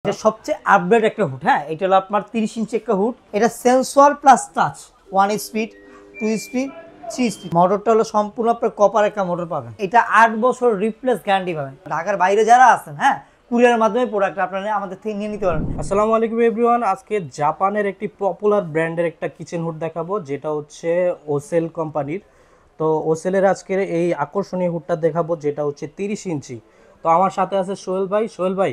এটা সবচেয়ে আপডেট একটা হুড। হ্যাঁ, এটা হলো আপনার 30 ইঞ্চি একটা হুড। এটা sensor plus touch, 1 speed, 2 speed, 3 speed. মোটরটা হলো সম্পূর্ণ আপনার কপার একটা মোটর পাবেন। এটা 8 বছর রিপ্লেস গ্যারান্টি পাবেন। ঢাকার বাইরে যারা আছেন, হ্যাঁ, কুরিয়ারের মাধ্যমে প্রোডাক্ট আপনারা আমাদের থেকে নিয়ে নিতে পারেন। আসসালামু আলাইকুম এভরিওয়ান। আজকে জাপানের একটি পপুলার ব্র্যান্ডের একটা কিচেন হুড দেখাবো, যেটা হচ্ছে ওসেল কোম্পানির। তো ওসেলের আজকের এই আকর্ষণীয় হুডটা দেখাবো, যেটা হচ্ছে 30 ইঞ্চি। তো আমার সাথে আছে সোহেল ভাই। সোহেল ভাই,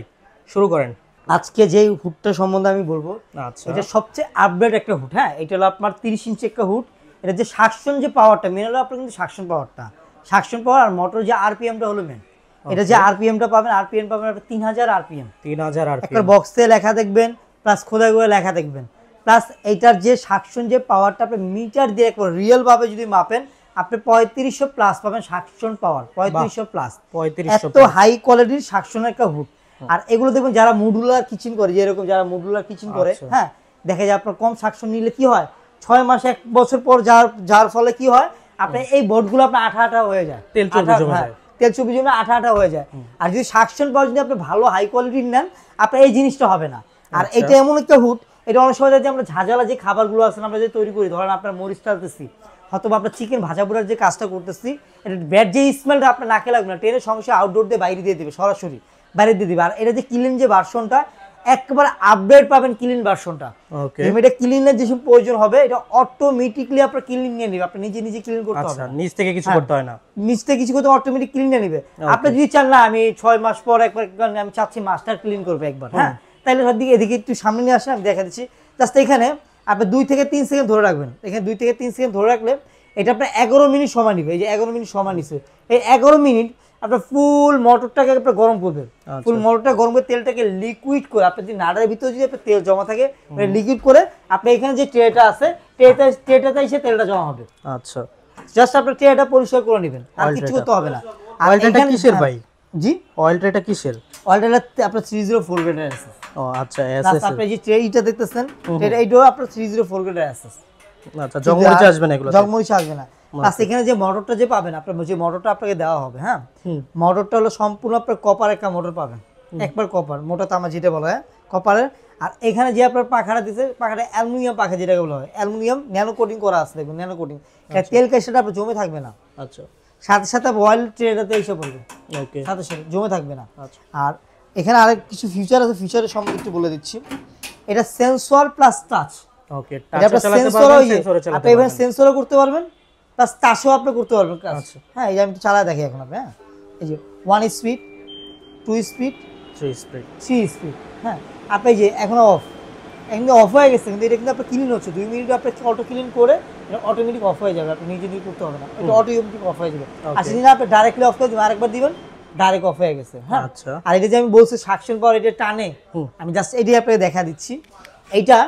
শুরু করেন। আজকে যে হুডটা সম্বন্ধে আমি বলবো, আচ্ছা, এটা সবচেয়ে আপডেট একটা হুড। হ্যাঁ, এটা হলো আপনার 30 ইঞ্চি একটা হুড। এটা যে সাকশন যে পাওয়ারটা মেন হলো আপনার কিন্তু সাকশন পাওয়ারটা, সাকশন পাওয়ার আর মোটর যে আরপিএমটা হলো মেন। এটা যে আরপিএমটা পাবেন, আরপিএম পাবেন আপনার 3000 আরপিএম। 3000 একটা আরপিএম। বক্সে লেখা দেখবেন, প্লাস খোদাই করে লেখা দেখবেন, প্লাস এইটার যে সাকশন যে পাওয়ারটা আপনি মিটার দিয়ে একবার রিয়েল ভাবে যদি মাপেন, আপনি 3500 প্লাস পাবেন সাকশন পাওয়ার। 3500 প্লাস, 3500 এত হাই কোয়ালিটির সাকশনের একটা হুড। আর এগুলো দেখবেন যারা মডুলার কিচেন করে, যেরকম যারা মডুলার কিচেন করে, হ্যাঁ, দেখা যায় আপনার কম সাকশন নিলে কি হয়, 6 মাস 1 বছর পর যার ফলে কি হয়, আপনি এই বোর্ডগুলো আপনার আঠা আঠা হয়ে যায়, তেল চর্বি জমে যায়, তেল চর্বি জমে আঠা আঠা হয়ে যায়। আর যদি সাকশন পাওয়ার যদি আপনি ভালো হাই কোয়ালিটির নেন, আপনার এই জিনিসটা হবে না। আর এটা এমন একটা হুড, এটা অনেক সময় যে আমরা ঝাঁঝালা যে খাবারগুলো আছে আমরা যে তৈরি করি, ধরেন আপনার মরিচ টালতেছি, হয়তো আপনার চিকেন ভাজা পোড়ার যে কাজটা করতেছি, এটা ব্যাড যে স্মেলটা আপনার নাকে লাগবে না, ট্রেনের সমস্যা আউটডোর দিয়ে বাইরে দিয়ে দেবে, সরাসরি বাইরে দিয়ে দিবে। আর এটা যে ক্লিন যে ভার্সনটা, একবারে আপডেট পাবেন ক্লিন ভার্সনটা। ওকে, এটা ক্লিনের যেসব প্রয়োজন হবে, এটা অটোমেটিকলি আপনার ক্লিন নিয়ে নেবে, আপনি নিজে নিজে ক্লিন করতে হবে, নিচ থেকে কিছু করতে হয় না, নিচ থেকে কিছু করতে, অটোমেটিক ক্লিন নিয়ে নেবে। আপনি যদি চান না আমি 6 মাস পর একবার আমি চাচ্ছি মাস্টার ক্লিন করবে একবার, হ্যাঁ, তাহলে সবদিকে এদিকে একটু সামনে নিয়ে আসেন, আমি দেখা দিচ্ছি। জাস্ট এখানে আপনি 2 থেকে 3 সেকেন্ড ধরে রাখবেন। এখানে 2 থেকে 3 সেকেন্ড ধরে রাখলে এটা আপনার 11 মিনিট সময় নিবে। এই যে 11 মিনিট সময় নিছে, এই 11 মিনিট আপনার ফুল মোটরটাকে আপনার গরম করবে। ফুল মোটরটা গরম করে তেলটাকে লিকুইড করে, আপনার যদি নাড়ার ভিতরে যদি আপনার তেল জমা থাকে, লিকুইড করে আপনি এখানে যে ট্রেটা আছে, ট্রেটাতে এসে তেলটা জমা হবে। আচ্ছা, জাস্ট আপনার ট্রেটা পরিষ্কার করে নেবেন, আর কিছু করতে হবে না। আর অয়েলটা কিসের ভাই? জি, অয়েলটা কিসের? অয়েলটা আপনার 304 গ্রেডের আছে। ও আচ্ছা, এসএস। আপনি যে ট্রেটা দেখতেছেন, এইটাও আপনার 304 গ্রেডের আছে। আচ্ছা, জগমরিচ আসবে না এগুলো? জগমরিচ আসবে না। প্লাস এখানে যে মোটরটা যে পাবেন, আপনার যে মোটরটা আপনাকে দেওয়া হবে, হ্যাঁ, মোটরটা হলো সম্পূর্ণ আপনার কপার একটা মোটর পাবেন, একবার কপার মোটর, তামা যেটা বলা হয় কপারের। আর এখানে যে আপনার পাখাটা দিচ্ছে, পাখাটা অ্যালুমিনিয়াম পাখা যেটাকে বলা হয়, অ্যালুমিনিয়াম ন্যানো কোটিং করা আছে, দেখুন ন্যানো কোটিং। তেল কাজটা আপনার জমে থাকবে না। আচ্ছা, সাথে সাথে অয়েল ট্রেটাতে এসে পড়বে, ওকে, সাথে সাথে জমে থাকবে না। আচ্ছা, আর এখানে আরেক কিছু ফিচার আছে, ফিচারের সম্বন্ধে একটু বলে দিচ্ছি। এটা সেন্সর প্লাস টাচ। ওকে, টাচে চালাতে পারবেন, সেন্সরে চালাতে পারবেন, আপনি এবার সেন্সরও করতে পারবেন, প্লাস টাচও আপনি করতে পারবেন কাজ। হ্যাঁ, এই যে আমি একটু চালায় দেখি এখন আপনি। হ্যাঁ, এই যে 1 স্পিড, 2 স্পিড, 3 স্পিড। হ্যাঁ, আপনি যে এখনো অফ, এখন অফ হয়ে গেছে, কিন্তু এটা কিন্তু আপনার ক্লিন হচ্ছে। 2 মিনিট আপনি অটো ক্লিন করে এটা অটোমেটিক অফ হয়ে যাবে, আপনি নিজে নিজে করতে হবে না, এটা অটোমেটিক অফ হয়ে যাবে। আর সেদিন আপনি ডাইরেক্টলি অফ করে দিবেন, আরেকবার দিবেন, ডাইরেক্ট অফ হয়ে গেছে। হ্যাঁ, আচ্ছা। আর এটা যে আমি বলছি সাকশন পাওয়ার, এটা টানে, আমি জাস্ট এটাই আপনাকে দেখা দিচ্ছি। এইটা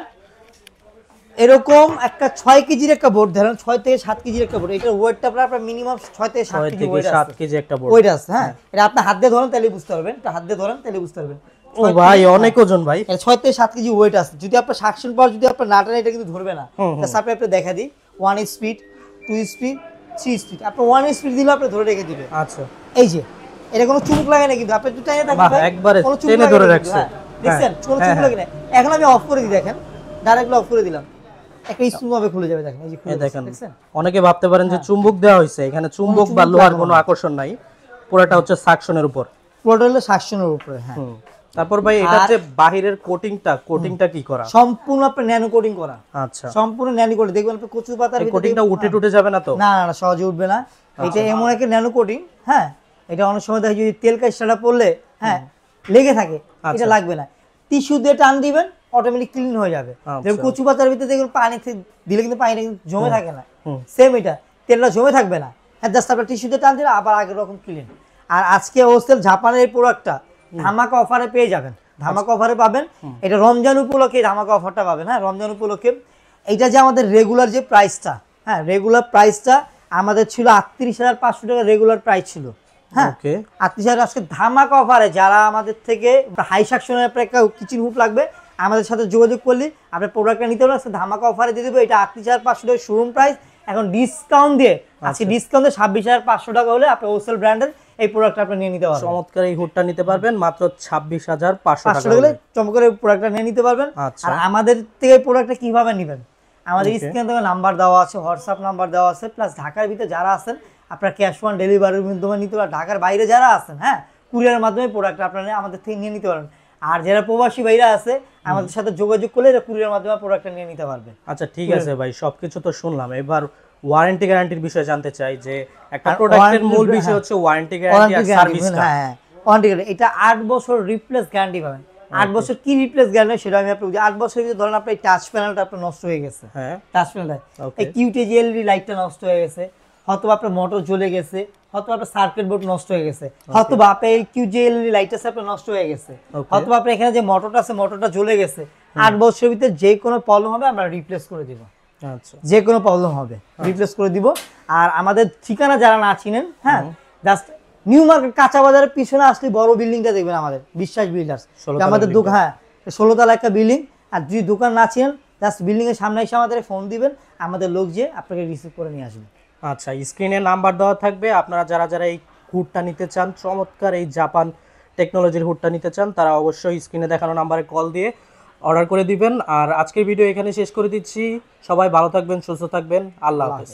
এরকম একটা 6 কেজির একটা বোর্ড, ধরেন 6 থেকে 7 কেজির একটা বোর্ড, এটার ওয়েটটা আপনার মিনিমাম 6 থেকে 7 কেজি ওয়েট আছে, 7 কেজি একটা বোর্ড ওয়েট আছে। হ্যাঁ, এটা আপনি হাত দিয়ে ধরেন তাহলে বুঝতে পারবেন, এটা হাত দিয়ে ধরেন তাহলে বুঝতে পারবেন। ও ভাই, অনেক ওজন ভাই। এটা 6 থেকে 7 কেজি ওয়েট আছে। যদি আপনার সাকশন পাওয়ার যদি আপনার না টানে, এটা কিন্তু ধরবে না। জাস্ট আপনি দেখা দিই 1 স্পিড, 2 স্পিড, 3 স্পিড। আপনি 1 স্পিড দিলে আপনি ধরে রেখে দিবে। আচ্ছা, এই যে এটা কোনো চুমুক লাগে না, কিন্তু আপনি দুটাই দেখেন ভাই, একবারে কোনো চুমুক টেনে ধরে রাখছে, দেখছেন, কোনো চুমুক লাগে না। এখন আমি অফ করে দিই, দেখেন, ডাইরেক্টলি অফ করে দিলাম, একটা স্মুথ ভাবে খুলে যাবে। দেখেন, এই যে খুলে দেখেন। দেখছেন, অনেকে ভাবতে পারেন যে চুম্বক দেওয়া হয়েছে, এখানে চুম্বক বা লোহার কোনো আকর্ষণ নাই, পুরোটা হচ্ছে সাকশনের উপর, পুরোটা হলো সাকশনের উপরে। হ্যাঁ, তারপর ভাই এটা যে বাহিরের কোটিংটা কি করা? সম্পূর্ণ আপনার ন্যানো কোটিং করা। আচ্ছা, সম্পূর্ণ ন্যানো কোটিং। দেখবেন আপনি কচু পাতার ভিতরে কোটিংটা উঠে যাবে না তো? না না, সহজে উঠবে না। এটা এমন একটা ন্যানো কোটিং, হ্যাঁ, এটা অনেক সময় দেখা যায় যদি তেল কাজটা পড়লে, হ্যাঁ, লেগে থাকে, এটা লাগবে না। টিস্যু দিয়ে টান দিবেন, অটোমেটিক ক্লিন হয়ে যাবে। যেমন কচু পাতার ভিতরে দেখবেন পানি দিলে কিন্তু পানিটা কিন্তু জমে থাকে না, সেম এটা তেলটা জমে থাকবে না। হ্যাঁ, জাস্ট আপনার টিস্যু দিয়ে টান দিলে আবার আগের রকম ক্লিন। আর আজকে ওসেল জাপানের এই প্রোডাক্টটা ধামাকা অফারে পেয়ে যাবেন, ধামাকা অফারে পাবেন। এটা রমজান উপলক্ষে ধামাকা অফারটা পাবেন। হ্যাঁ, রমজান উপলক্ষে। এইটা যে আমাদের রেগুলার যে প্রাইসটা, হ্যাঁ, রেগুলার প্রাইসটা আমাদের ছিল 38,500 টাকা, রেগুলার প্রাইস ছিল। হ্যাঁ, 38,000। আজকে ধামাকা অফারে যারা আমাদের থেকে হাই সাকশনের একটা কিচেন হুড লাগবে, আমাদের সাথে যোগাযোগ করলে আপনি প্রোডাক্টটা নিতে পারবেন। আজকে ধামাকা অফারে দিয়ে দেবো। এটা 38,500 টাকা শোরুম প্রাইস, এখন ডিসকাউন্ট দিয়ে আজকে ডিসকাউন্টে 26,500 টাকা হলে আপনি ওসেল ব্র্যান্ডের এই প্রোডাক্টটা আপনি নিয়ে নিতে পারবেন। চমৎকার এই হুডটা নিতে পারবেন মাত্র 26,500 টাকা 500 টাকা চমৎকার এই প্রোডাক্টটা নিয়ে নিতে পারবেন। আচ্ছা। আর আমাদের থেকে প্রোডাক্টটা কিভাবে নেবেন, আমাদের স্ক্রিনে থেকে নাম্বার দেওয়া আছে, হোয়াটসঅ্যাপ নাম্বার দেওয়া আছে, প্লাস ঢাকার ভিতরে যারা আছেন আপনারা ক্যাশ অন ডেলিভারির মাধ্যমে নিতে পারেন। ঢাকার বাইরে যারা আছেন, হ্যাঁ, কুরিয়ারের মাধ্যমে প্রোডাক্ট আপনারা আমাদের থেকে নিয়ে নিতে পারেন। আর যারা প্রবাসী ভাইরা আছে আমাদের সাথে যোগাযোগ করলে এটা কুরিয়ারের মাধ্যমে প্রোডাক্টটা নিয়ে নিতে পারবে। আচ্ছা ঠিক আছে ভাই, সবকিছু তো শুনলাম, এবার ওয়ারেন্টি গ্যারান্টির বিষয়ে জানতে চাই যে একটা প্রোডাক্টের মূল বিষয় হচ্ছে ওয়ারেন্টি গ্যারান্টি আর সার্ভিসটা। হ্যাঁ, ওয়ারেন্টি গ্যারান্টি এটা 8 বছর রিপ্লেস গ্যারান্টি পাবেন। 8 বছর কি রিপ্লেস গ্যারান্টি সেটা আমি আপনাকে বলি। 8 বছরের ভিতরে ধরেন আপনার এই টাচ প্যানেলটা আপনার নষ্ট হয়ে গেছে, হ্যাঁ টাচ প্যানেলটা এই কিউটিজি এলইডি লাইটটা নষ্ট হয়ে গেছে, হয়তো আপনার মোটর জ্বলে গেছে, হয়তো আপনার সার্কিট বোর্ড নষ্ট হয়ে গেছে, হয়তো আপনার এই কিউটিজি এলইডি লাইটটা আপনার নষ্ট হয়ে গেছে, হয়তো আপনার এখানে যে মোটরটা আছে মোটরটা জ্বলে গেছে। 8 বছরের ভিতরে যে কোনো প্রবলেম হবে আমরা রিপ্লেস করে দিব। আচ্ছা, যে কোনো প্রবলেম হবে রিপ্লেস করে দিব। আর আমাদের ঠিকানা যারা না চিনেন, হ্যাঁ, জাস্ট নিউ মার্কেট কাঁচা বাজারের পিছনে আসলে বড় বিল্ডিংটা দেখবেন আমাদের বিশ্বাস বিল্ডার্স, আমাদের দোকান, হ্যাঁ 16 তলা একটা বিল্ডিং। আর যদি দোকান না চিনেন জাস্ট বিল্ডিং এর সামনে এসে আমাদের ফোন দিবেন, আমাদের লোক যে আপনাকে রিসিভ করে নিয়ে আসবে। আচ্ছা, স্ক্রিনে নাম্বার দেওয়া থাকবে, আপনারা যারা যারা এই হুডটা নিতে চান, চমৎকার এই জাপান টেকনোলজির হুডটা নিতে চান, তারা অবশ্যই স্ক্রিনে দেখানো নাম্বারে কল দিয়ে অর্ডার করে দিবেন। আর আজকের ভিডিও এখানে শেষ করে দিচ্ছি। সবাই ভালো থাকবেন, সুস্থ থাকবেন, আল্লাহ হাফেজ।